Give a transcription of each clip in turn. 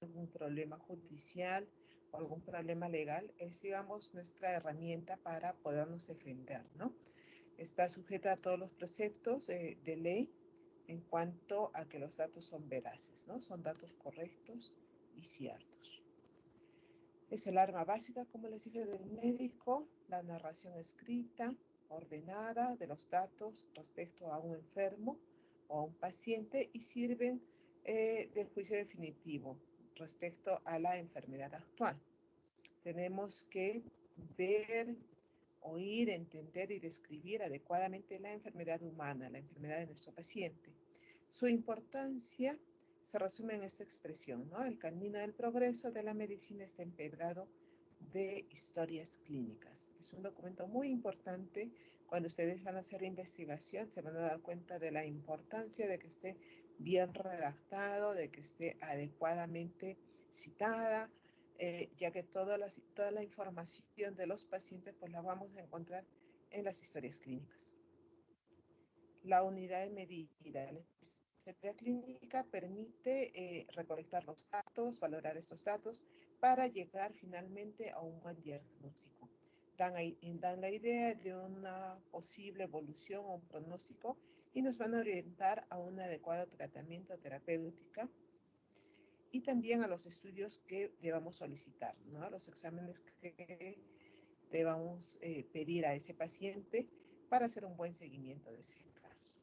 algún problema judicial o algún problema legal, es, digamos, nuestra herramienta para podernos defender, ¿no? Está sujeta a todos los preceptos de ley en cuanto a que los datos son veraces, ¿no? Son datos correctos y ciertos. Es el arma básica, como les dije, del médico, la narración escrita, ordenada de los datos respecto a un enfermo o a un paciente y sirven del juicio definitivo respecto a la enfermedad actual. Tenemos que ver, oír, entender y describir adecuadamente la enfermedad humana, la enfermedad de nuestro paciente. Su importancia se resume en esta expresión, ¿no? El camino del progreso de la medicina está empedrado de historias clínicas. Es un documento muy importante. Cuando ustedes van a hacer investigación, se van a dar cuenta de la importancia de que esté bien redactado, de que esté adecuadamente citada, ya que toda la información de los pacientes pues la vamos a encontrar en las historias clínicas. La unidad de medida. La historia clínica permite recolectar los datos, valorar estos datos para llegar finalmente a un buen diagnóstico. Dan la idea de una posible evolución o un pronóstico y nos van a orientar a un adecuado tratamiento terapéutico y también a los estudios que debamos solicitar, ¿no? A los exámenes que debamos pedir a ese paciente para hacer un buen seguimiento de ese caso.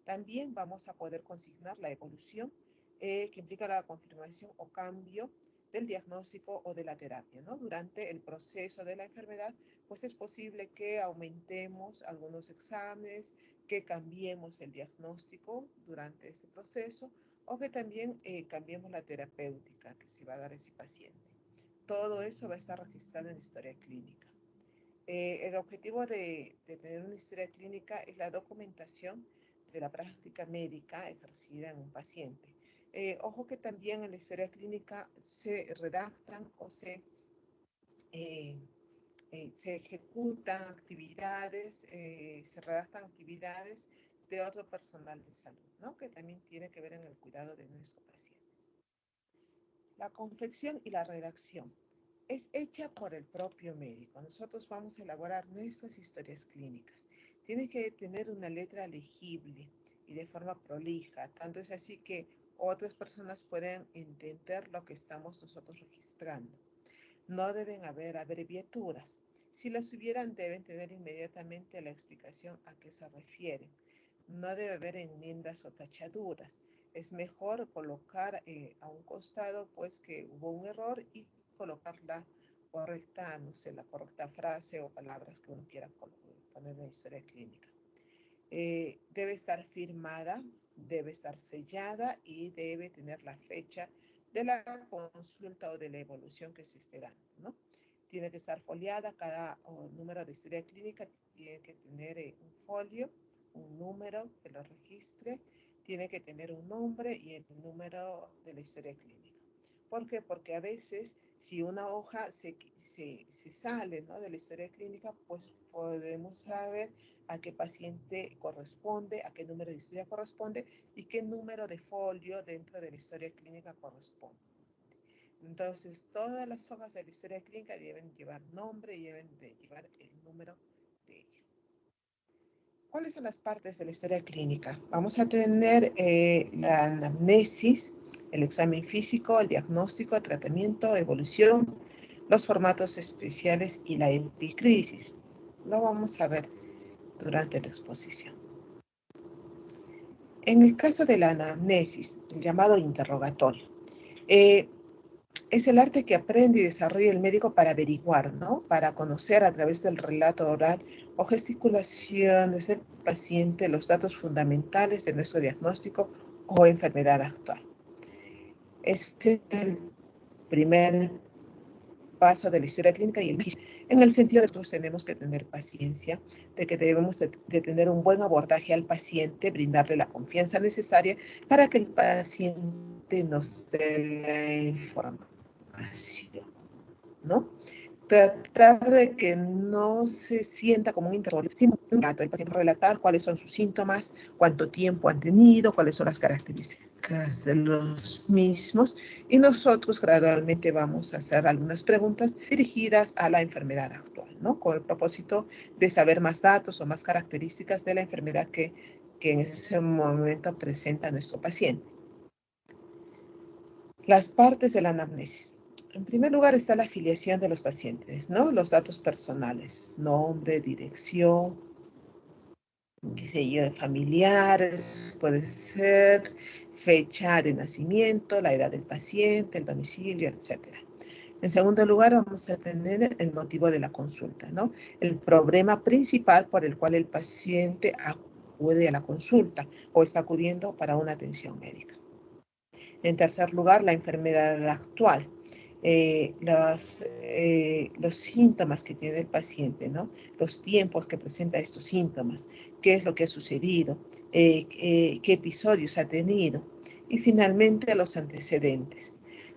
También vamos a poder consignar la evolución que implica la confirmación o cambio del diagnóstico o de la terapia, ¿no? Durante el proceso de la enfermedad, pues es posible que aumentemos algunos exámenes, que cambiemos el diagnóstico durante ese proceso o que también cambiemos la terapéutica que se va a dar a ese paciente. Todo eso va a estar registrado en la historia clínica. El objetivo de tener una historia clínica es la documentación de la práctica médica ejercida en un paciente. Ojo que también en la historia clínica se redactan o se ejecutan actividades, se redactan actividades de otro personal de salud, ¿no? Que también tiene que ver en el cuidado de nuestro paciente. La confección y la redacción es hecha por el propio médico. Nosotros vamos a elaborar nuestras historias clínicas. Tiene que tener una letra legible y de forma prolija. Tanto es así que otras personas pueden entender lo que estamos nosotros registrando. No deben haber abreviaturas. Si las hubieran, deben tener inmediatamente la explicación a qué se refieren. No debe haber enmiendas o tachaduras. Es mejor colocar a un costado pues que hubo un error y colocar la correcta, no sé, la correcta frase o palabras que uno quiera poner en la historia clínica. Debe estar firmada, debe estar sellada y debe tener la fecha de la consulta o de la evolución que se esté dando, ¿no? Tiene que estar foliada, cada número de historia clínica tiene que tener un folio, un número que lo registre, tiene que tener un nombre y el número de la historia clínica. ¿Por qué? Porque a veces si una hoja se sale, ¿no?, de la historia clínica, pues podemos saber a qué paciente corresponde, a qué número de historia corresponde y qué número de folio dentro de la historia clínica corresponde. Entonces, todas las hojas de la historia clínica deben llevar nombre y deben de llevar el número de ella. ¿Cuáles son las partes de la historia clínica? Vamos a tener la anamnesis, el examen físico, el diagnóstico, tratamiento, evolución, los formatos especiales y la epicrisis. Lo vamos a ver durante la exposición. En el caso de la anamnesis, el llamado interrogatorio, es el arte que aprende y desarrolla el médico para averiguar, ¿no? Para conocer a través del relato oral o gesticulaciones del paciente los datos fundamentales de nuestro diagnóstico o enfermedad actual. Este es el primer paso de la historia clínica y en el sentido de que todos tenemos que tener paciencia, de que debemos de tener un buen abordaje al paciente, brindarle la confianza necesaria para que el paciente nos dé la información, ¿no? tratar de que no se sienta como un interrogatorio, sino un dato. El paciente relatar cuáles son sus síntomas, cuánto tiempo han tenido, cuáles son las características de los mismos, y nosotros gradualmente vamos a hacer algunas preguntas dirigidas a la enfermedad actual, ¿no? Con el propósito de saber más datos o más características de la enfermedad que en ese momento presenta nuestro paciente. Las partes de la anamnesis. En primer lugar está la afiliación de los pacientes, ¿no? Los datos personales, nombre, dirección, qué sé yo, familiares, puede ser, fecha de nacimiento, la edad del paciente, el domicilio, etc. En segundo lugar, vamos a tener el motivo de la consulta, ¿no? El problema principal por el cual el paciente acude a la consulta o está acudiendo para una atención médica. En tercer lugar, la enfermedad actual. Los síntomas que tiene el paciente, ¿no? Los tiempos que presenta estos síntomas, qué es lo que ha sucedido, qué episodios ha tenido, y finalmente los antecedentes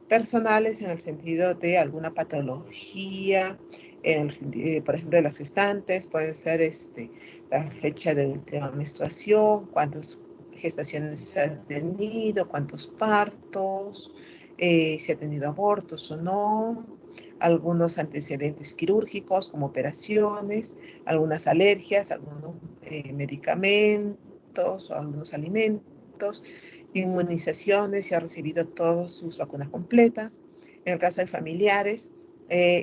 personales en el sentido de alguna patología, por ejemplo, las gestantes, pueden ser la fecha de última menstruación, cuántas gestaciones se ha tenido, cuántos partos, si ha tenido abortos o no, algunos antecedentes quirúrgicos como operaciones, algunas alergias, algunos medicamentos o algunos alimentos, inmunizaciones, si ha recibido todas sus vacunas completas. En el caso de familiares,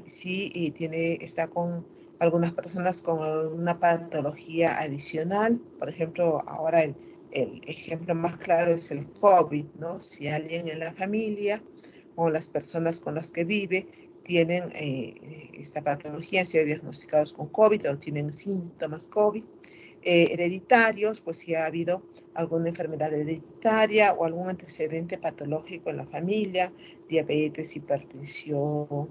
si está con algunas personas con una patología adicional, por ejemplo, ahora el ejemplo más claro es el COVID, ¿no? Si alguien en la familia o las personas con las que vive tienen esta patología, han sido diagnosticados con COVID o tienen síntomas COVID, hereditarios, pues si ha habido alguna enfermedad hereditaria o algún antecedente patológico en la familia, diabetes, hipertensión,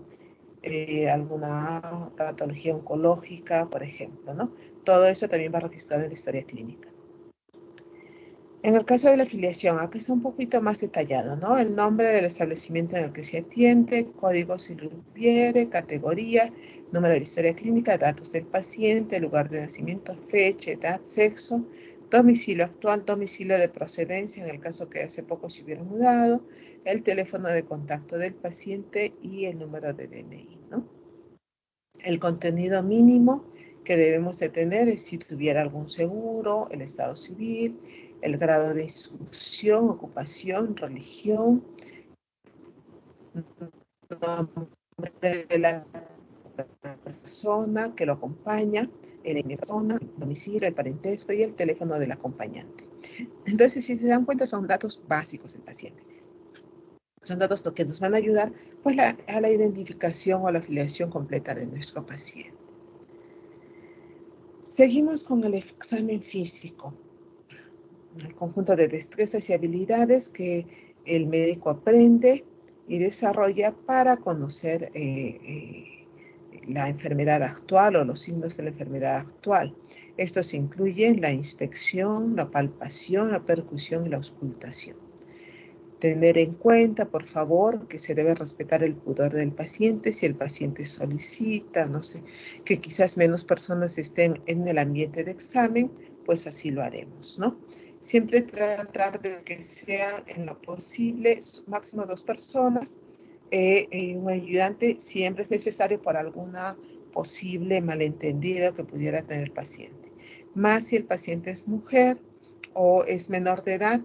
alguna patología oncológica, por ejemplo, ¿no? Todo eso también va registrado en la historia clínica. En el caso de la afiliación, acá está un poquito más detallado, ¿no? El nombre del establecimiento en el que se atiende, código si lo hubiere, categoría, número de historia clínica, datos del paciente, lugar de nacimiento, fecha, edad, sexo, domicilio actual, domicilio de procedencia, en el caso que hace poco se hubiera mudado, el teléfono de contacto del paciente y el número de DNI, ¿no? El contenido mínimo que debemos de tener es si tuviera algún seguro, el estado civil, el grado de instrucción, ocupación, religión, nombre de la persona que lo acompaña, el persona, el domicilio, el parentesco y el teléfono del acompañante. Entonces, si se dan cuenta, son datos básicos del paciente. Son datos que nos van a ayudar pues, a la identificación o la afiliación completa de nuestro paciente. Seguimos con el examen físico. El conjunto de destrezas y habilidades que el médico aprende y desarrolla para conocer la enfermedad actual o los signos de la enfermedad actual. Estos incluyen la inspección, la palpación, la percusión y la auscultación. Tener en cuenta, por favor, que se debe respetar el pudor del paciente. Si el paciente solicita, no sé, que quizás menos personas estén en el ambiente de examen, pues así lo haremos, ¿no? Siempre tratar de que sean en lo posible máximo 2 personas. Un ayudante siempre es necesario por alguna posible malentendido que pudiera tener el paciente. Más si el paciente es mujer o es menor de edad,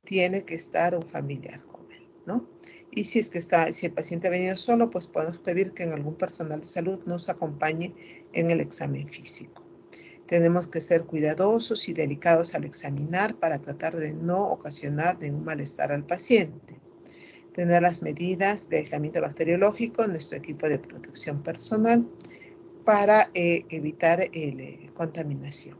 tiene que estar un familiar con él, ¿no? Y si el paciente ha venido solo, pues podemos pedir que algún personal de salud nos acompañe en el examen físico. Tenemos que ser cuidadosos y delicados al examinar para tratar de no ocasionar ningún malestar al paciente. Tener las medidas de aislamiento bacteriológico en nuestro equipo de protección personal para evitar contaminación.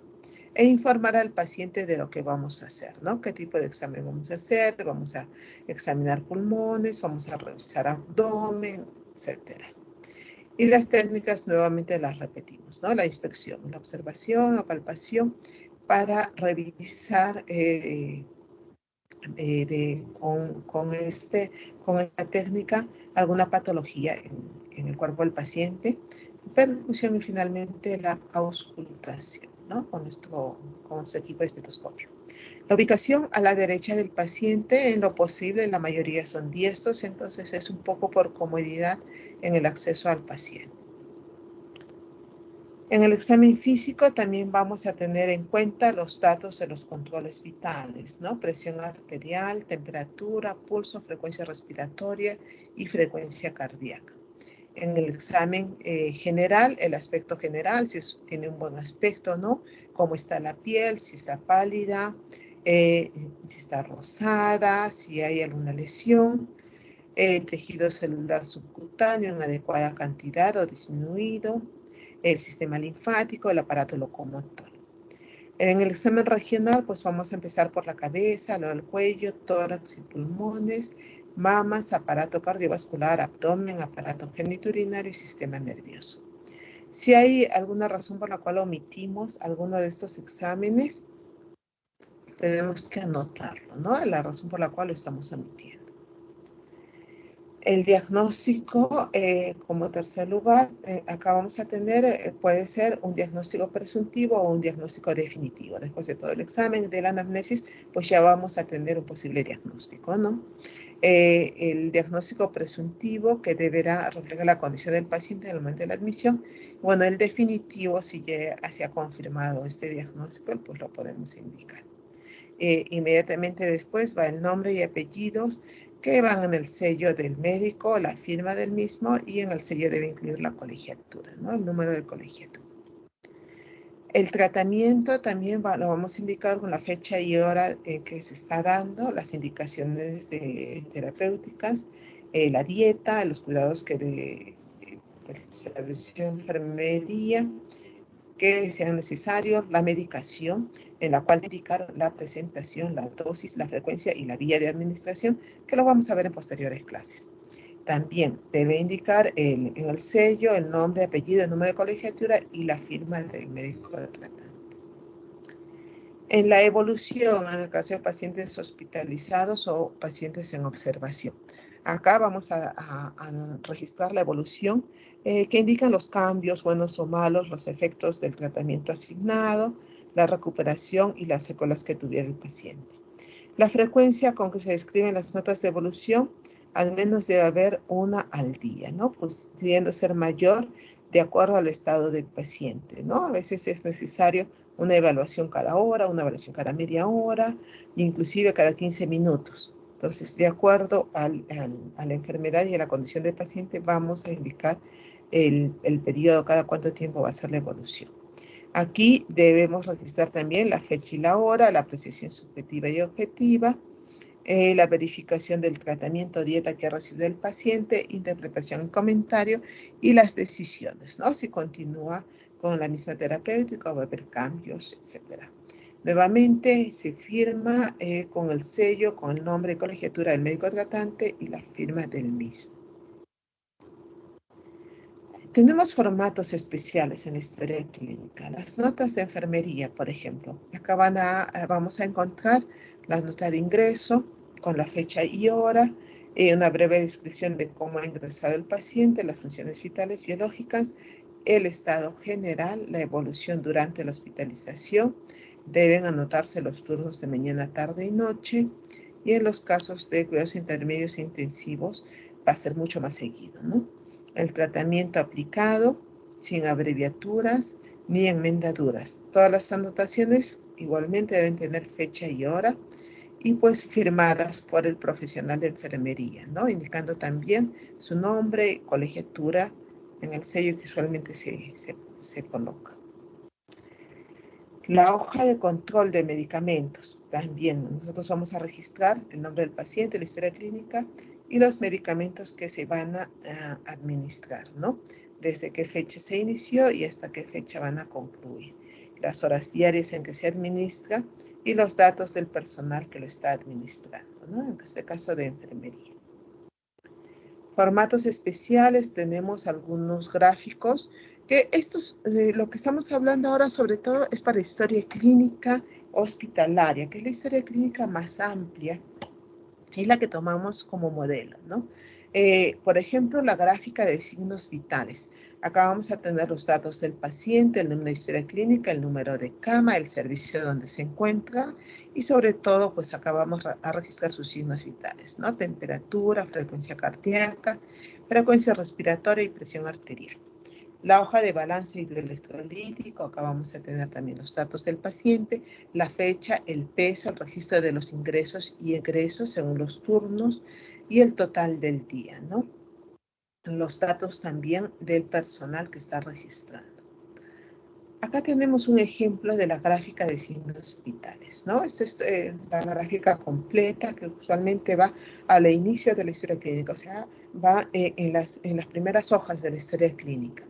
E informar al paciente de lo que vamos a hacer, ¿no? ¿Qué tipo de examen vamos a hacer? Vamos a examinar pulmones, vamos a revisar abdomen, etc. Y las técnicas nuevamente las repetimos, ¿no? La inspección, la observación, la palpación, para revisar con esta técnica alguna patología en en el cuerpo del paciente, percusión y finalmente la auscultación, ¿no? Con nuestro equipo de estetoscopio. La ubicación a la derecha del paciente, en lo posible, la mayoría son diestros, entonces es un poco por comodidad en el acceso al paciente. En el examen físico también vamos a tener en cuenta los datos de los controles vitales, ¿no? Presión arterial, temperatura, pulso, frecuencia respiratoria y frecuencia cardíaca. En el examen general, el aspecto general, si tiene un buen aspecto, ¿no? Cómo está la piel, si está pálida, si está rosada, si hay alguna lesión, tejido celular subcutáneo en adecuada cantidad o disminuido, el sistema linfático, el aparato locomotor. En el examen regional, pues vamos a empezar por la cabeza, luego el cuello, tórax y pulmones, mamas, aparato cardiovascular, abdomen, aparato genitourinario y sistema nervioso. Si hay alguna razón por la cual omitimos alguno de estos exámenes, tenemos que anotarlo, ¿no? La razón por la cual lo estamos omitiendo. El diagnóstico, como tercer lugar, acá vamos a tener, puede ser un diagnóstico presuntivo o un diagnóstico definitivo. Después de todo el examen de la anamnesis, pues ya vamos a tener un posible diagnóstico, ¿no? El diagnóstico presuntivo que deberá reflejar la condición del paciente en el momento de la admisión. Bueno, el definitivo, si ya se ha confirmado este diagnóstico, pues lo podemos indicar. Inmediatamente después va el nombre y apellidos que van en el sello del médico, la firma del mismo, y en el sello debe incluir la colegiatura, ¿no? El número de colegiatura. El tratamiento también lo vamos a indicar con la fecha y hora que se está dando, las indicaciones terapéuticas, la dieta, los cuidados del servicio de enfermería que sean necesarios, la medicación, en la cual indicar la presentación, la dosis, la frecuencia y la vía de administración, que lo vamos a ver en posteriores clases. También debe indicar en el sello el nombre, apellido, el número de colegiatura y la firma del médico tratante. En la evolución, en el caso de pacientes hospitalizados o pacientes en observación. Acá vamos a registrar la evolución que indican los cambios, buenos o malos, los efectos del tratamiento asignado, la recuperación y las secuelas que tuviera el paciente. La frecuencia con que se describen las notas de evolución, al menos debe haber una al día, ¿no? Pues pudiendo ser mayor de acuerdo al estado del paciente, ¿no? A veces es necesario una evaluación cada hora, una evaluación cada media hora, inclusive cada 15 minutos. Entonces, de acuerdo a la enfermedad y a la condición del paciente, vamos a indicar el periodo, cada cuánto tiempo va a ser la evolución. Aquí debemos registrar también la fecha y la hora, la precisión subjetiva y objetiva, la verificación del tratamiento dieta que ha recibido el paciente, interpretación y comentario y las decisiones, ¿no? Si continúa con la misma terapéutica o va a haber cambios, etc. Nuevamente se firma con el sello, con el nombre y colegiatura del médico tratante y la firma del mismo. Tenemos formatos especiales en la historia clínica. Las notas de enfermería, por ejemplo. Acá vamos a encontrar la nota de ingreso con la fecha y hora, una breve descripción de cómo ha ingresado el paciente, las funciones vitales biológicas, el estado general, la evolución durante la hospitalización. Deben anotarse los turnos de mañana, tarde y noche. Y en los casos de cuidados intermedios e intensivos va a ser mucho más seguido, ¿no? El tratamiento aplicado, sin abreviaturas ni enmendaduras. Todas las anotaciones igualmente deben tener fecha y hora y pues firmadas por el profesional de enfermería, ¿no? Indicando también su nombre, colegiatura en el sello que usualmente se coloca. La hoja de control de medicamentos. También nosotros vamos a registrar el nombre del paciente, la historia clínica y los medicamentos que se van a administrar, ¿no? Desde qué fecha se inició y hasta qué fecha van a concluir. Las horas diarias en que se administra y los datos del personal que lo está administrando, ¿no? En este caso de enfermería. Formatos especiales, tenemos algunos gráficos que estos, lo que estamos hablando ahora sobre todo es para historia clínica hospitalaria, que es la historia clínica más amplia, es la que tomamos como modelo, ¿no? Por ejemplo, la gráfica de signos vitales. Acá vamos a tener los datos del paciente, el número de historia clínica, el número de cama, el servicio donde se encuentra y sobre todo, pues acá vamos a registrar sus signos vitales, ¿no? Temperatura, frecuencia cardíaca, frecuencia respiratoria y presión arterial. La hoja de balance hidroelectrolítico, acá vamos a tener también los datos del paciente, la fecha, el peso, el registro de los ingresos y egresos según los turnos y el total del día, ¿no? Los datos también del personal que está registrando. Acá tenemos un ejemplo de la gráfica de signos vitales, ¿no? Esta es la gráfica completa que usualmente va al inicio de la historia clínica, o sea, va en las primeras hojas de la historia clínica.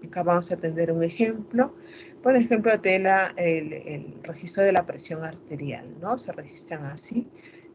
Acá vamos a tener un ejemplo, por ejemplo, de el registro de la presión arterial, ¿no? Se registran así,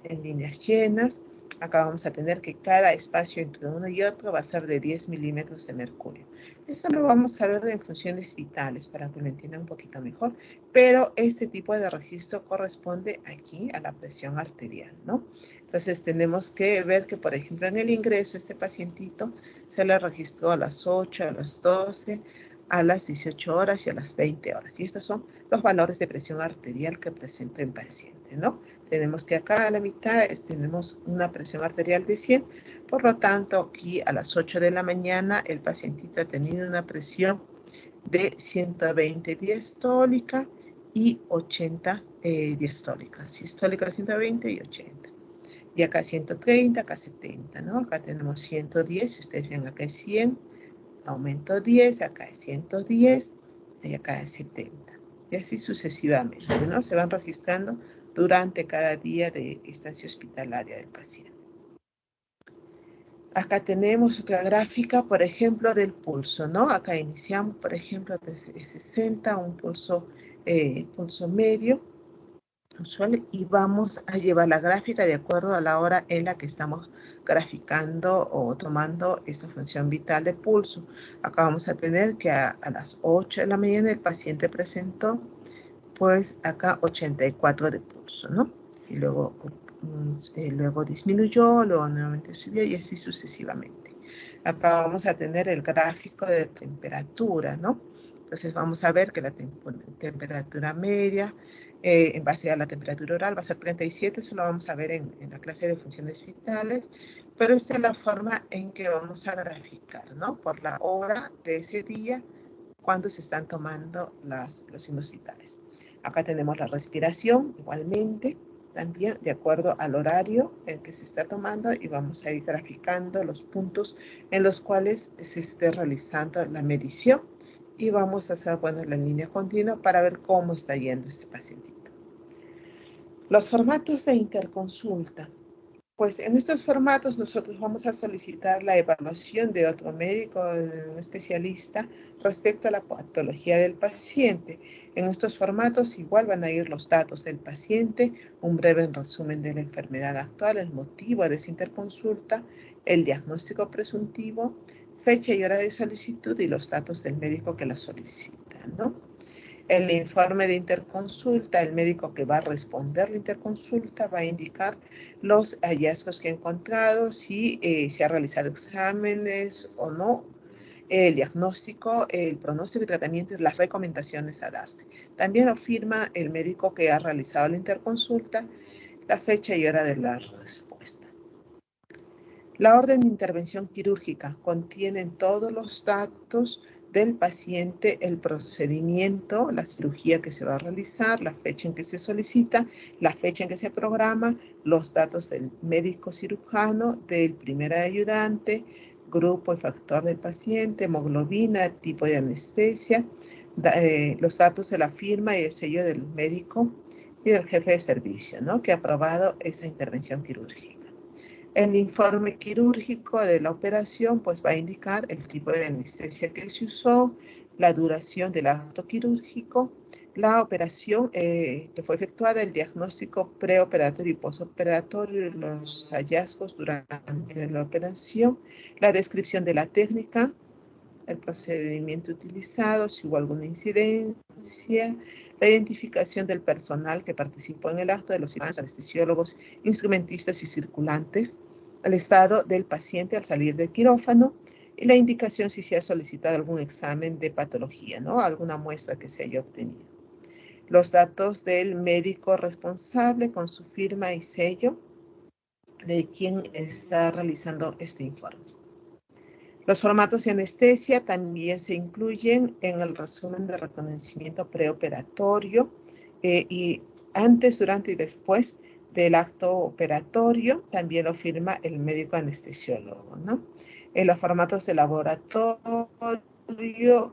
en líneas llenas. Acá vamos a tener que cada espacio entre uno y otro va a ser de 10 milímetros de mercurio. Eso lo vamos a ver en funciones vitales para que lo entiendan un poquito mejor, pero este tipo de registro corresponde aquí a la presión arterial, ¿no? Entonces tenemos que ver que, por ejemplo, en el ingreso, este pacientito se le registró a las 8, a las 12, a las 18 horas y a las 20 horas. Y estos son los valores de presión arterial que presenta el paciente, ¿no? Tenemos que acá a la mitad tenemos una presión arterial de 100, por lo tanto, aquí a las 8 de la mañana el pacientito ha tenido una presión de 120 diastólica y 80 diastólica. Sistólica 120 y 80. Y acá 130, acá 70, ¿no? Acá tenemos 110, si ustedes ven acá es 100, aumento 10, acá es 110 y acá es 70. Y así sucesivamente, ¿no? Se van registrando durante cada día de estancia hospitalaria del paciente. Acá tenemos otra gráfica, por ejemplo, del pulso, ¿no? Acá iniciamos, por ejemplo, desde 60, un pulso medio, usual, y vamos a llevar la gráfica de acuerdo a la hora en la que estamos graficando o tomando esta función vital de pulso. Acá vamos a tener que a las 8 de la mañana el paciente presentó, pues acá 84 de pulso, ¿no? Y luego disminuyó, luego nuevamente subió y así sucesivamente. Acá vamos a tener el gráfico de temperatura, ¿no? Entonces vamos a ver que la temperatura media en base a la temperatura oral va a ser 37, eso lo vamos a ver en la clase de funciones vitales, pero esta es la forma en que vamos a graficar, ¿no? Por la hora de ese día, cuando se están tomando los signos vitales. Acá tenemos la respiración, igualmente, también de acuerdo al horario en que se está tomando y vamos a ir graficando los puntos en los cuales se esté realizando la medición y vamos a hacer, bueno, la línea continua para ver cómo está yendo este pacientito. Los formatos de interconsulta. Pues en estos formatos nosotros vamos a solicitar la evaluación de otro médico, de un especialista, respecto a la patología del paciente. En estos formatos igual van a ir los datos del paciente, un breve resumen de la enfermedad actual, el motivo de esa interconsulta, el diagnóstico presuntivo, fecha y hora de solicitud y los datos del médico que la solicita, ¿no? El informe de interconsulta, el médico que va a responder la interconsulta va a indicar los hallazgos que ha encontrado, si se ha realizado exámenes o no, el diagnóstico, el pronóstico y tratamiento y las recomendaciones a darse. También lo firma el médico que ha realizado la interconsulta, la fecha y hora de la respuesta. La orden de intervención quirúrgica contiene todos los datos del paciente, el procedimiento, la cirugía que se va a realizar, la fecha en que se solicita, la fecha en que se programa, los datos del médico cirujano, del primer ayudante, grupo y factor del paciente, hemoglobina, tipo de anestesia, los datos de la firma y el sello del médico y del jefe de servicio, ¿no? Que ha aprobado esa intervención quirúrgica. El informe quirúrgico de la operación pues va a indicar el tipo de anestesia que se usó, la duración del acto quirúrgico, la operación que fue efectuada, el diagnóstico preoperatorio y postoperatorio, los hallazgos durante la operación, la descripción de la técnica, el procedimiento utilizado, si hubo alguna incidencia, la identificación del personal que participó en el acto, de los cirujanos, anestesiólogos, instrumentistas y circulantes, el estado del paciente al salir del quirófano y la indicación si se ha solicitado algún examen de patología, ¿no? Alguna muestra que se haya obtenido. Los datos del médico responsable con su firma y sello de quien está realizando este informe. Los formatos de anestesia también se incluyen en el resumen de reconocimiento preoperatorio y antes, durante y después del acto operatorio también lo firma el médico anestesiólogo, ¿no? En los formatos de laboratorio,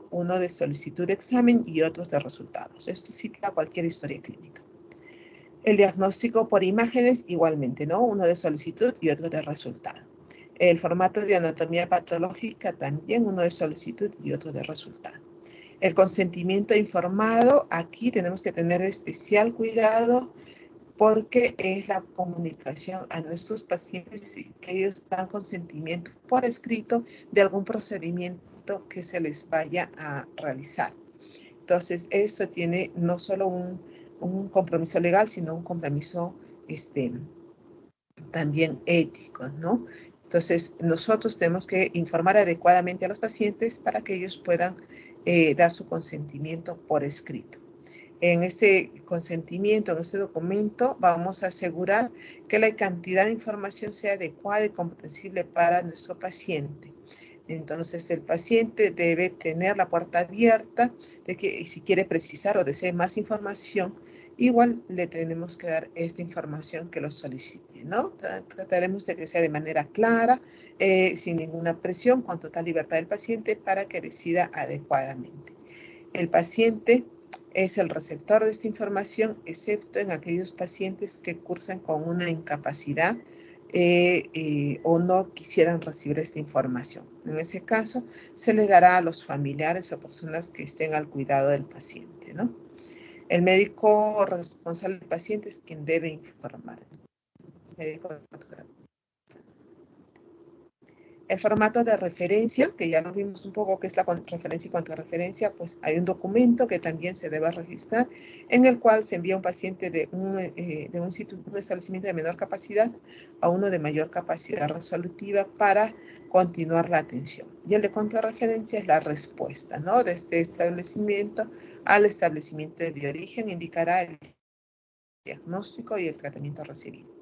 uno de solicitud de examen y otros de resultados. Esto sí para cualquier historia clínica. El diagnóstico por imágenes igualmente, ¿no? Uno de solicitud y otro de resultado. El formato de anatomía patológica también, uno de solicitud y otro de resultado. El consentimiento informado, aquí tenemos que tener especial cuidado porque es la comunicación a nuestros pacientes y que ellos dan consentimiento por escrito de algún procedimiento que se les vaya a realizar. Entonces, eso tiene no solo un compromiso legal, sino un compromiso también ético, ¿no? Entonces, nosotros tenemos que informar adecuadamente a los pacientes para que ellos puedan dar su consentimiento por escrito. En este consentimiento, en este documento, vamos a asegurar que la cantidad de información sea adecuada y comprensible para nuestro paciente. Entonces, el paciente debe tener la puerta abierta de que si quiere precisar o desea más información, igual le tenemos que dar esta información que lo solicite, ¿no? Trataremos de que sea de manera clara, sin ninguna presión, con total libertad del paciente para que decida adecuadamente. El paciente es el receptor de esta información, excepto en aquellos pacientes que cursan con una incapacidad o no quisieran recibir esta información. En ese caso, se le dará a los familiares o personas que estén al cuidado del paciente, ¿no? El médico responsable del paciente es quien debe informar. El formato de referencia, que ya lo vimos un poco, que es la referencia y contrarreferencia, pues hay un documento que también se debe registrar, en el cual se envía un paciente de un establecimiento de menor capacidad a uno de mayor capacidad resolutiva para continuar la atención. Y el de contrarreferencia es la respuesta, ¿no? De este establecimiento al establecimiento de origen, indicará el diagnóstico y el tratamiento recibido.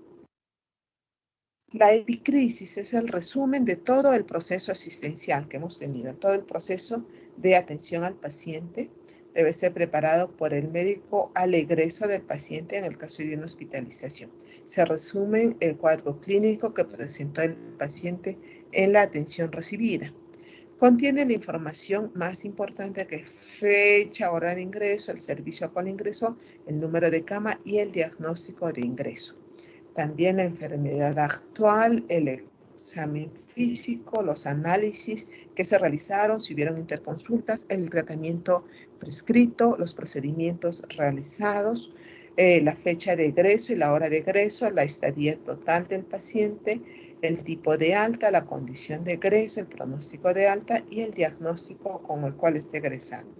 La epicrisis es el resumen de todo el proceso asistencial que hemos tenido, todo el proceso de atención al paciente. Debe ser preparado por el médico al egreso del paciente en el caso de una hospitalización. Se resume el cuadro clínico que presentó el paciente en la atención recibida. Contiene la información más importante que es fecha, hora de ingreso, el servicio a cual ingresó, el número de cama y el diagnóstico de ingreso. También la enfermedad actual, el examen físico, los análisis que se realizaron, si hubieron interconsultas, el tratamiento prescrito, los procedimientos realizados, la fecha de egreso y la hora de egreso, la estadía total del paciente, el tipo de alta, la condición de egreso, el pronóstico de alta y el diagnóstico con el cual esté egresando.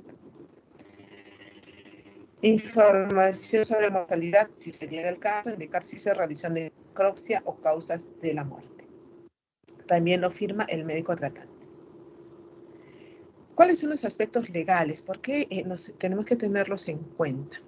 Información sobre mortalidad, si se diera el caso, indicar si se realizó necropsia o causas de la muerte. También lo firma el médico tratante. ¿Cuáles son los aspectos legales? ¿Por qué tenemos que tenerlos en cuenta?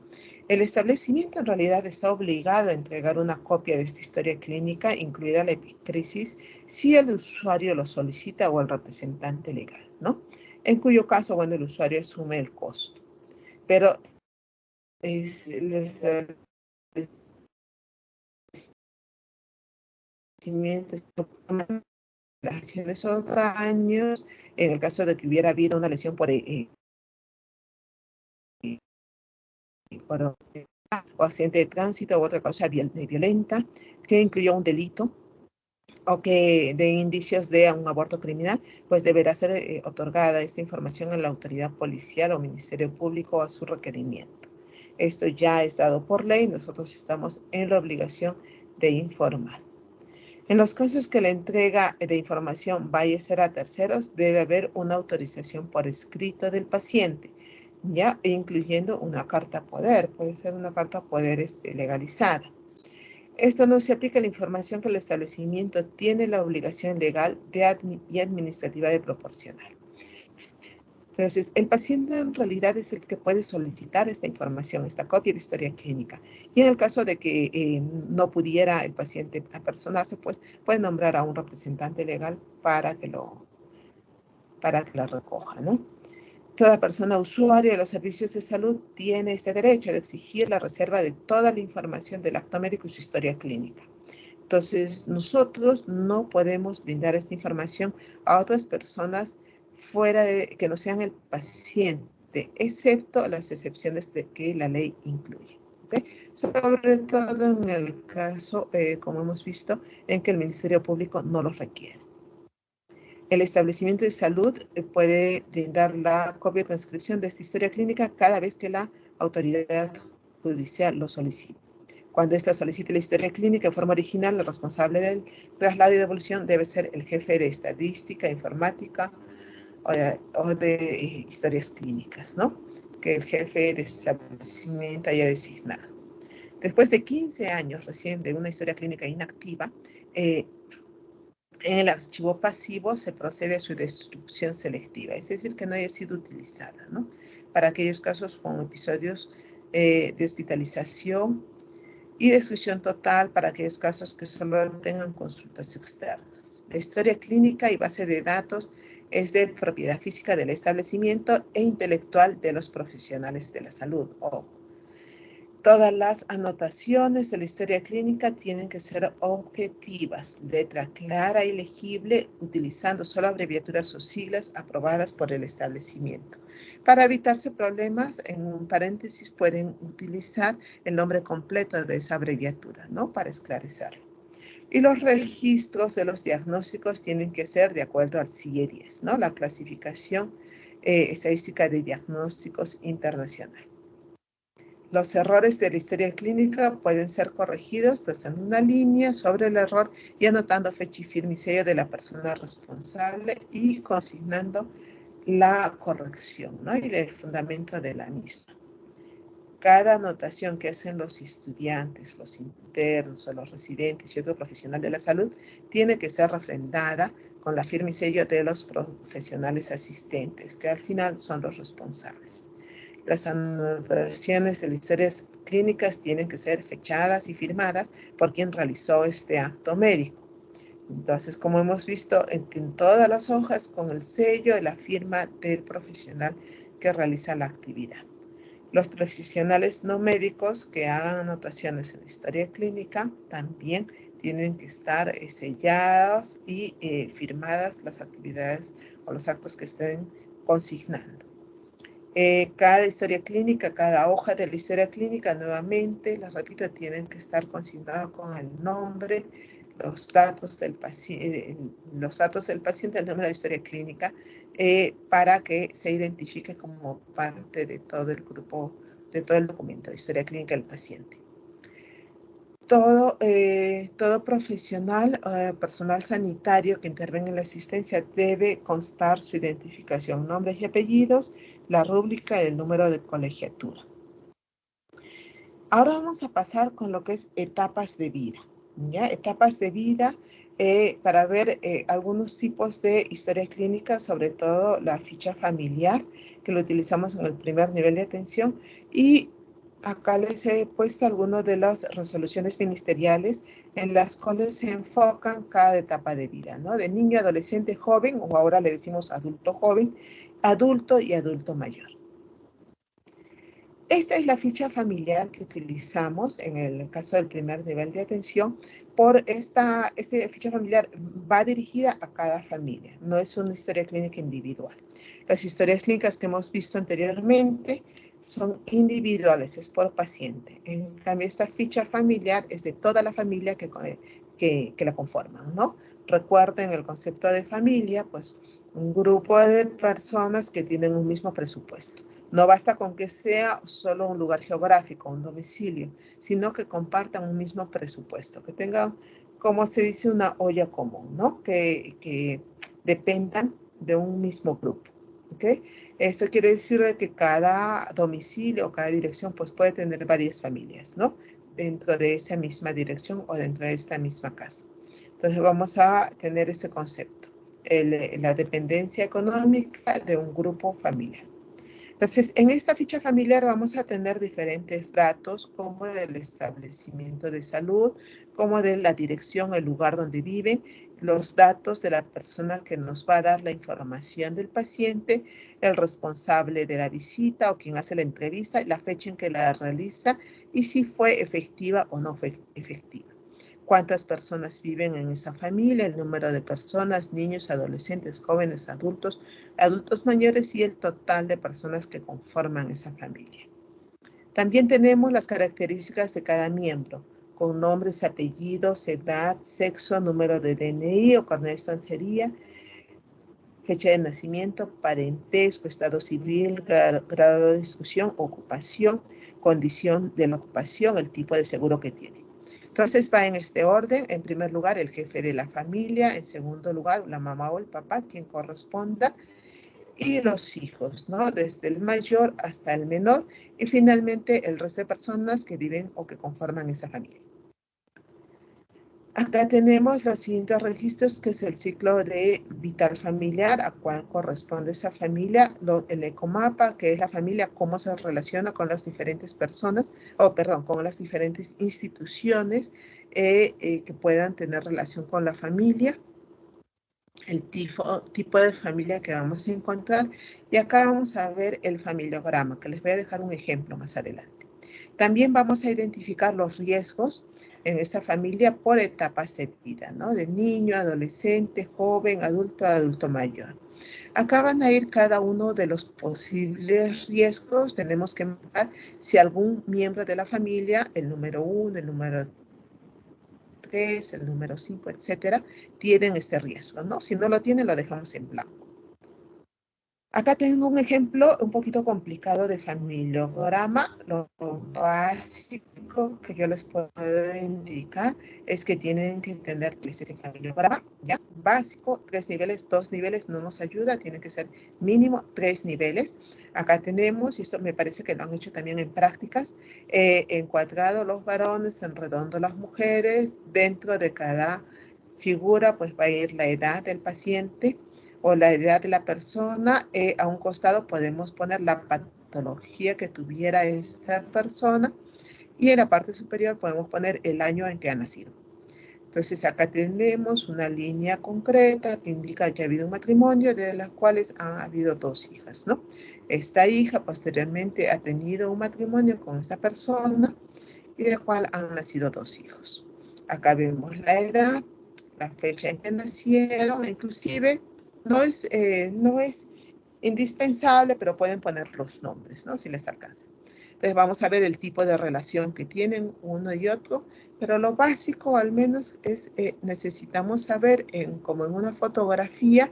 El establecimiento en realidad está obligado a entregar una copia de esta historia clínica, incluida la epicrisis, si el usuario lo solicita o el representante legal, ¿no? En cuyo caso, bueno, el usuario asume el costo. Pero las lesiones son daños, en el caso de que hubiera habido una lesión por o accidente de tránsito u otra causa violenta que incluyó un delito o que de indicios de un aborto criminal, pues deberá ser otorgada esta información a la autoridad policial o Ministerio Público a su requerimiento. Esto ya es dado por ley, nosotros estamos en la obligación de informar. En los casos que la entrega de información vaya a ser a terceros, debe haber una autorización por escrito del paciente, ya incluyendo una carta poder, puede ser una carta poder legalizada. Esto no se aplica a la información que el establecimiento tiene la obligación legal y administrativa de proporcionar. Entonces, el paciente en realidad es el que puede solicitar esta información, esta copia de historia clínica. Y en el caso de que no pudiera el paciente apersonarse, pues puede nombrar a un representante legal para que la recoja, ¿no? Toda persona usuaria de los servicios de salud tiene este derecho de exigir la reserva de toda la información del acto médico y su historia clínica. Entonces, nosotros no podemos brindar esta información a otras personas que no sean el paciente, excepto las excepciones que la ley incluye. ¿Okay? Sobre todo en el caso, como hemos visto, en que el Ministerio Público no los requiere. El establecimiento de salud puede brindar la copia de transcripción de esta historia clínica cada vez que la autoridad judicial lo solicite. Cuando ésta solicite la historia clínica en forma original, el responsable del traslado y devolución debe ser el jefe de estadística, informática o de historias clínicas, ¿no? Que el jefe de establecimiento haya designado. Después de 15 años recién de una historia clínica inactiva, en el archivo pasivo se procede a su destrucción selectiva, es decir, que no haya sido utilizada, ¿no? Para aquellos casos con episodios de hospitalización y destrucción total para aquellos casos que solo tengan consultas externas. La historia clínica y base de datos es de propiedad física del establecimiento e intelectual de los profesionales de la salud. Todas las anotaciones de la historia clínica tienen que ser objetivas, letra clara y legible, utilizando solo abreviaturas o siglas aprobadas por el establecimiento. Para evitarse problemas, en un paréntesis pueden utilizar el nombre completo de esa abreviatura, ¿no? Para esclarecerlo. Y los registros de los diagnósticos tienen que ser de acuerdo al CIE 10, ¿no? La clasificación estadística de diagnósticos internacional. Los errores de la historia clínica pueden ser corregidos trazando una línea sobre el error y anotando fecha y firma y sello de la persona responsable y consignando la corrección, ¿no? Y el fundamento de la misma. Cada anotación que hacen los estudiantes, los internos o los residentes y otro profesional de la salud tiene que ser refrendada con la firma y sello de los profesionales asistentes, que al final son los responsables. Las anotaciones de las historias clínicas tienen que ser fechadas y firmadas por quien realizó este acto médico. Entonces, como hemos visto, en todas las hojas con el sello y la firma del profesional que realiza la actividad. Los profesionales no médicos que hagan anotaciones en la historia clínica también tienen que estar selladas y firmadas las actividades o los actos que estén consignando. Cada historia clínica, cada hoja de la historia clínica, nuevamente, les repito, tienen que estar consignados con el nombre, los datos del paciente, el nombre de la historia clínica, para que se identifique como parte de todo el grupo, de todo el documento de historia clínica del paciente. Todo profesional, personal sanitario que intervenga en la asistencia debe constar su identificación, nombres y apellidos, la rúbrica y el número de colegiatura. Ahora vamos a pasar con lo que es etapas de vida, ¿ya? Etapas de vida para ver algunos tipos de historia clínica, sobre todo la ficha familiar, que lo utilizamos en el primer nivel de atención, y acá les he puesto algunas de las resoluciones ministeriales en las cuales se enfocan cada etapa de vida, ¿no? De niño, adolescente, joven, o ahora le decimos adulto joven, adulto y adulto mayor. Esta es la ficha familiar que utilizamos en el caso del primer nivel de atención. Esta ficha familiar va dirigida a cada familia, no es una historia clínica individual. Las historias clínicas que hemos visto anteriormente son individuales, es por paciente. En cambio, esta ficha familiar es de toda la familia que la conforman, ¿no? Recuerden el concepto de familia, pues un grupo de personas que tienen un mismo presupuesto. No basta con que sea solo un lugar geográfico, un domicilio, sino que compartan un mismo presupuesto, que tengan, como se dice, una olla común, ¿no? Que dependan de un mismo grupo, ¿ok? Esto quiere decir que cada domicilio o cada dirección pues puede tener varias familias, ¿no? dentro de esa misma dirección o dentro de esta misma casa. Entonces vamos a tener ese concepto, la dependencia económica de un grupo familiar. Entonces, en esta ficha familiar vamos a tener diferentes datos como del establecimiento de salud, como de la dirección, el lugar donde viven, los datos de la persona que nos va a dar la información del paciente, el responsable de la visita o quien hace la entrevista, la fecha en que la realiza y si fue efectiva o no fue efectiva. Cuántas personas viven en esa familia, el número de personas, niños, adolescentes, jóvenes, adultos mayores y el total de personas que conforman esa familia. También tenemos las características de cada miembro, con nombres, apellidos, edad, sexo, número de DNI o carnet de extranjería, fecha de nacimiento, parentesco, estado civil, grado de discusión, ocupación, condición de la ocupación, el tipo de seguro que tiene. Entonces va en este orden, en primer lugar el jefe de la familia, en segundo lugar la mamá o el papá, quien corresponda, y los hijos, ¿no? Desde el mayor hasta el menor, y finalmente el resto de personas que viven o que conforman esa familia. Acá tenemos los siguientes registros, que es el ciclo de vital familiar, a cuál corresponde esa familia, el ecomapa, que es la familia, cómo se relaciona con las diferentes personas, con las diferentes instituciones que puedan tener relación con la familia, el tipo de familia que vamos a encontrar, y acá vamos a ver el familiograma, que les voy a dejar un ejemplo más adelante. También vamos a identificar los riesgos en esta familia por etapas de vida, ¿no? De niño, adolescente, joven, adulto mayor. Acá van a ir cada uno de los posibles riesgos. Tenemos que marcar si algún miembro de la familia, el número 1, el número 3, el número 5, etcétera, tienen este riesgo, ¿no? Si no lo tienen, lo dejamos en blanco. Acá tengo un ejemplo un poquito complicado de familiograma. Lo básico que yo les puedo indicar es que tienen que entender que ese familiograma, ¿ya? Básico, 3 niveles, 2 niveles no nos ayuda, tiene que ser mínimo 3 niveles. Acá tenemos, y esto me parece que lo han hecho también en prácticas, en cuadrado los varones, en redondo las mujeres. Dentro de cada figura pues va a ir la edad del paciente o la edad de la persona. A un costado podemos poner la patología que tuviera esta persona y en la parte superior podemos poner el año en que ha nacido. Entonces acá tenemos una línea concreta que indica que ha habido un matrimonio de las cuales han habido 2 hijas, ¿no? Esta hija posteriormente ha tenido un matrimonio con esta persona y de la cual han nacido 2 hijos. Acá vemos la edad, la fecha en que nacieron, inclusive no es indispensable, pero pueden poner los nombres, ¿no? Si les alcanza. Entonces vamos a ver el tipo de relación que tienen uno y otro, pero lo básico al menos es, necesitamos saber, como en una fotografía,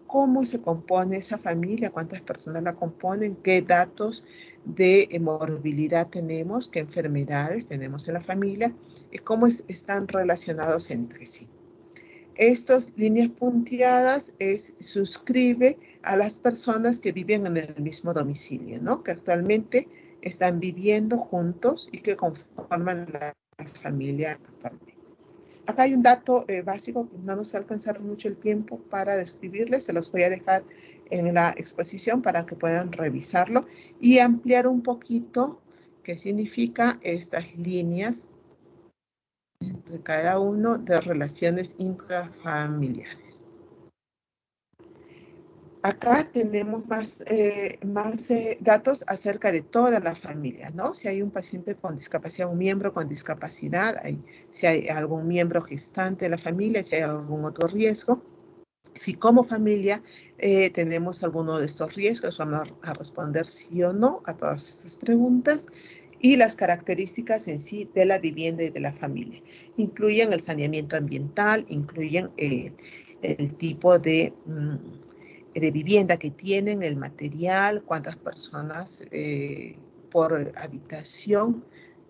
cómo se compone esa familia, cuántas personas la componen, qué datos de morbilidad tenemos, qué enfermedades tenemos en la familia y cómo están relacionados entre sí. Estas líneas punteadas suscribe a las personas que viven en el mismo domicilio, ¿no? Que actualmente están viviendo juntos y que conforman la familia actualmente. Acá hay un dato básico que no nos va a alcanzar mucho el tiempo para describirles, se los voy a dejar en la exposición para que puedan revisarlo y ampliar un poquito qué significa estas líneas de cada uno de relaciones intrafamiliares. Acá tenemos más datos acerca de toda la familia, ¿no? Si hay un paciente con discapacidad, un miembro con discapacidad, si hay algún miembro gestante de la familia, si hay algún otro riesgo. Si como familia tenemos alguno de estos riesgos, vamos a responder sí o no a todas estas preguntas. Y las características en sí de la vivienda y de la familia. Incluyen el saneamiento ambiental, incluyen el tipo de vivienda que tienen, el material, cuántas personas por habitación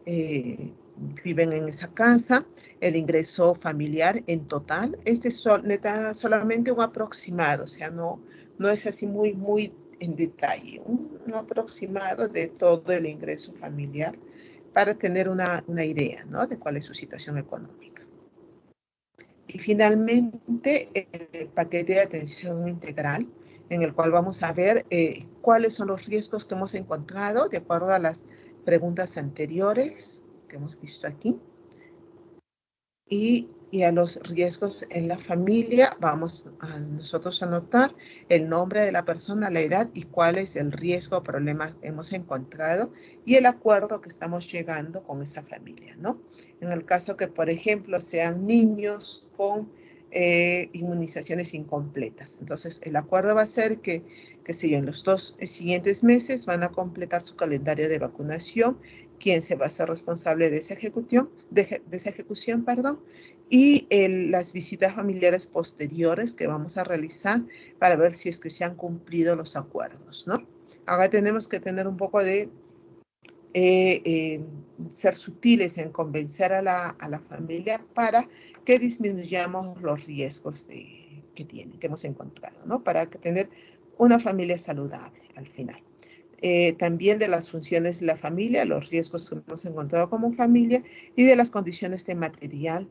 viven en esa casa, el ingreso familiar en total. Este es solamente un aproximado, o sea, no es así muy en detalle, un aproximado de todo el ingreso familiar para tener una idea, ¿no?, de cuál es su situación económica. Y finalmente, el paquete de atención integral, en el cual vamos a ver cuáles son los riesgos que hemos encontrado de acuerdo a las preguntas anteriores que hemos visto aquí. Y a los riesgos en la familia, vamos a nosotros anotar el nombre de la persona, la edad y cuál es el riesgo o problema que hemos encontrado y el acuerdo que estamos llegando con esa familia, ¿no? En el caso que, por ejemplo, sean niños con inmunizaciones incompletas. Entonces, el acuerdo va a ser que si en los 2 siguientes meses van a completar su calendario de vacunación, quién se va a hacer responsable de esa ejecución, y las visitas familiares posteriores que vamos a realizar para ver si es que se han cumplido los acuerdos, ¿no? Ahora tenemos que tener un poco de ser sutiles en convencer a la familia para que disminuyamos los riesgos que hemos encontrado, ¿no? Para tener una familia saludable al final. También de las funciones de la familia, los riesgos que hemos encontrado como familia y de las condiciones de materiales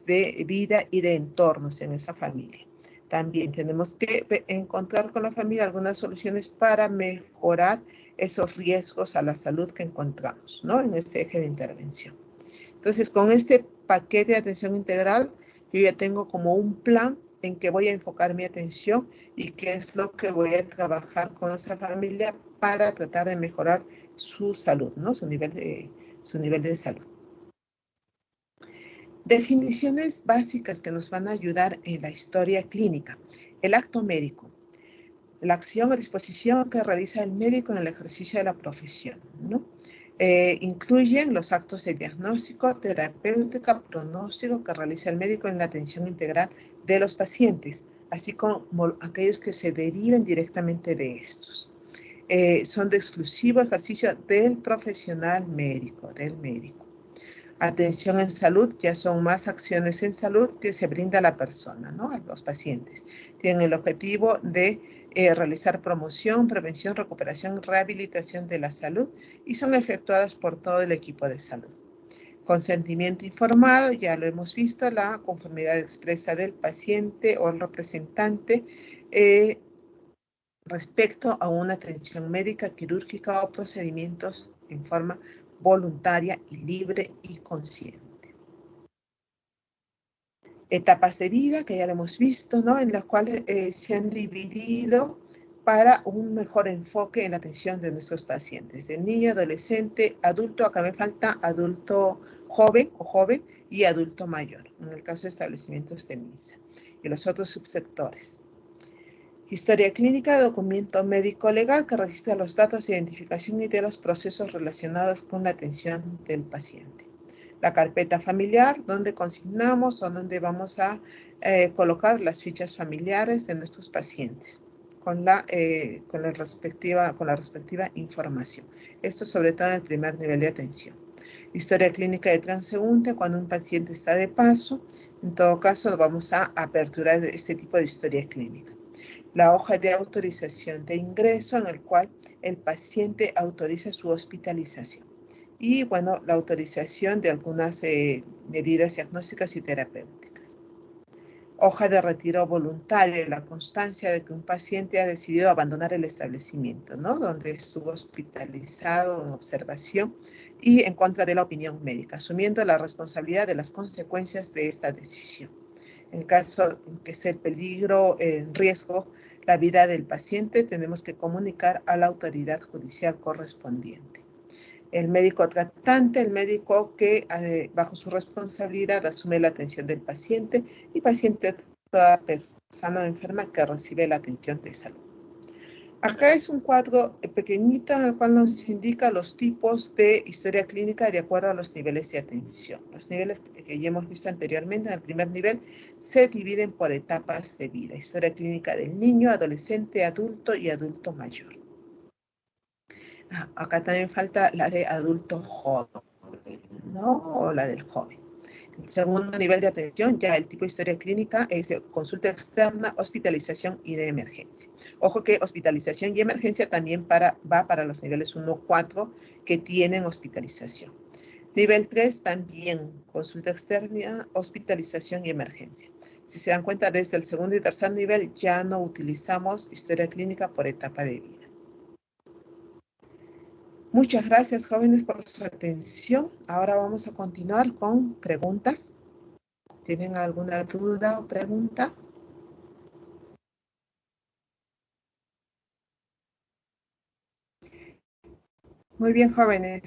de vida y de entornos en esa familia. También tenemos que encontrar con la familia algunas soluciones para mejorar esos riesgos a la salud que encontramos, ¿no?, en este eje de intervención. Entonces, con este paquete de atención integral, yo ya tengo como un plan en que voy a enfocar mi atención y qué es lo que voy a trabajar con esa familia para tratar de mejorar su salud, ¿no?, su nivel de salud. Definiciones básicas que nos van a ayudar en la historia clínica. El acto médico. La acción o disposición que realiza el médico en el ejercicio de la profesión, ¿no? Incluyen los actos de diagnóstico, terapéutica, pronóstico que realiza el médico en la atención integral de los pacientes, así como aquellos que se deriven directamente de estos. Son de exclusivo ejercicio del profesional médico, del médico. Atención en salud, ya son más acciones en salud que se brinda a la persona, ¿no?, a los pacientes. Tienen el objetivo de realizar promoción, prevención, recuperación, rehabilitación de la salud y son efectuadas por todo el equipo de salud. Consentimiento informado, ya lo hemos visto, la conformidad expresa del paciente o el representante respecto a una atención médica, quirúrgica o procedimientos en forma voluntaria y libre y consciente. Etapas de vida, que ya lo hemos visto, ¿no?, en las cuales se han dividido para un mejor enfoque en la atención de nuestros pacientes, de niño, adolescente, adulto, acá me falta adulto joven o joven y adulto mayor, en el caso de establecimientos de MINSA, y los otros subsectores. Historia clínica, documento médico legal que registra los datos de identificación y de los procesos relacionados con la atención del paciente. La carpeta familiar, donde consignamos o donde vamos a colocar las fichas familiares de nuestros pacientes con la respectiva información. Esto sobre todo en el primer nivel de atención. Historia clínica de transeúnte, cuando un paciente está de paso, en todo caso vamos a aperturar este tipo de historia clínica. La hoja de autorización de ingreso en el cual el paciente autoriza su hospitalización. Y bueno, la autorización de algunas medidas diagnósticas y terapéuticas. Hoja de retiro voluntario, la constancia de que un paciente ha decidido abandonar el establecimiento, ¿no?, donde estuvo hospitalizado en observación y en contra de la opinión médica, asumiendo la responsabilidad de las consecuencias de esta decisión. En caso en que esté el peligro, en riesgo, la vida del paciente, tenemos que comunicar a la autoridad judicial correspondiente. El médico tratante, el médico que bajo su responsabilidad asume la atención del paciente y paciente toda persona enferma que recibe la atención de salud. Acá es un cuadro pequeñito en el cual nos indica los tipos de historia clínica de acuerdo a los niveles de atención. Los niveles que ya hemos visto anteriormente, en el primer nivel, se dividen por etapas de vida. Historia clínica del niño, adolescente, adulto y adulto mayor. Acá también falta la de adulto joven, ¿no?, o la del joven. El segundo nivel de atención, ya el tipo de historia clínica, es de consulta externa, hospitalización y de emergencia. Ojo que hospitalización y emergencia también va para los niveles 1, 4 que tienen hospitalización. Nivel 3 también consulta externa, hospitalización y emergencia. Si se dan cuenta, desde el segundo y tercer nivel ya no utilizamos historia clínica por etapa de vida. Muchas gracias, jóvenes, por su atención. Ahora vamos a continuar con preguntas. ¿Tienen alguna duda o pregunta? Muy bien, jóvenes.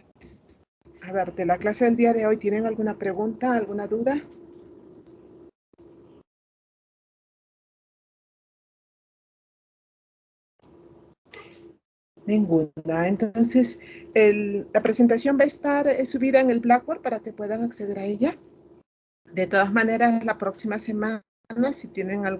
A ver, de la clase del día de hoy, ¿tienen alguna pregunta, alguna duda? Ninguna. Entonces, la presentación va a estar subida en el Blackboard para que puedan acceder a ella. De todas maneras, la próxima semana, si tienen algo